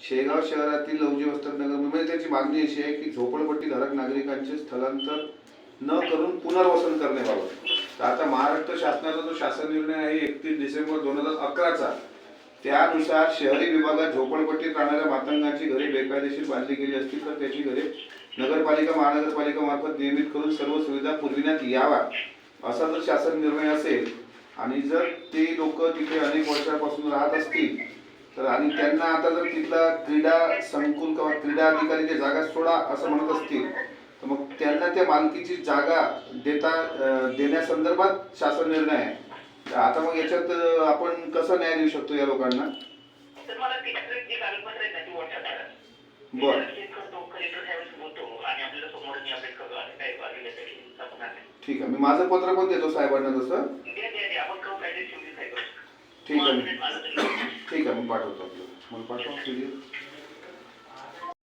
शेगाव शहरातील लवजी वस्त्रनगरमध्ये त्याची मागणी अशी आहे की झोपडपट्टीधारक नागरिकांचे स्थलांतर न करून पुनर्वसन करण्याबाबत. तर आता महाराष्ट्र शासनाचा जो शासन निर्णय आहे 31 डिसेंबर 2011चा, त्यानुसार शहरी विभागात झोपडपट्टीत राहणाऱ्या मातंगांची घरे बेकायदेशीर बांधली गेली असतील तर त्याची घरे नगरपालिका महानगरपालिका मार्फत नियमित करून सर्व सुविधा पुरविण्यात याव्या असा जर शासन निर्णय असेल आणि जर ते लोक तिथे अनेक वर्षापासून राहत असतील तर आणि त्यांना आता जर तिथला क्रीडा संकुल किंवा क्रीडा अधिकारी ते जागा सोडा असं म्हणत असतील तर मग त्यांना त्या मालकीची जागा देण्यासंदर्भात शासन निर्णय आहे. तर आता मग याच्यात आपण कसं न्याय देऊ शकतो या लोकांना? बर, ठीक आहे. मी माझं पत्र पण देतो साहेबांना तसं. ठीक आहे, ठीक आहे. मी पाठवतो आपल्याला. मला पाठवा.